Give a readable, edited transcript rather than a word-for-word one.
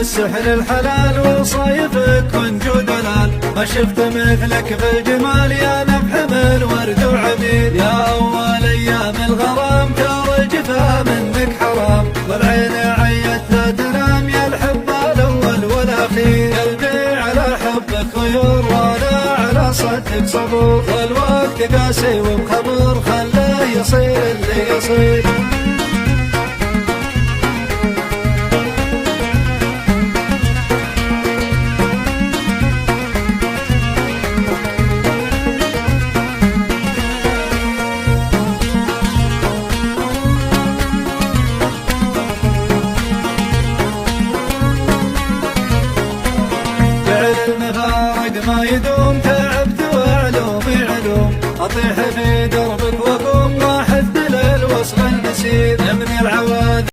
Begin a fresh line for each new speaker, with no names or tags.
السحر الحلال وصايفك كن جود دلال. ما شفت مثلك في الجمال يا نفح من ورد وعبيد. يا أول أيام الغرام ترى جفا منك حرام. والعين عيت لا تنام يا الحب الأول والأخير. قلبي على حبك غيور وأنا على صدق صبور. والوقت قاسي ومخمر خلاه يصير اللي يصير. ما يدوم تعبت وعلومي علوم. أطيح في دربك وأقوم واحد للوصل النسير. من العوالم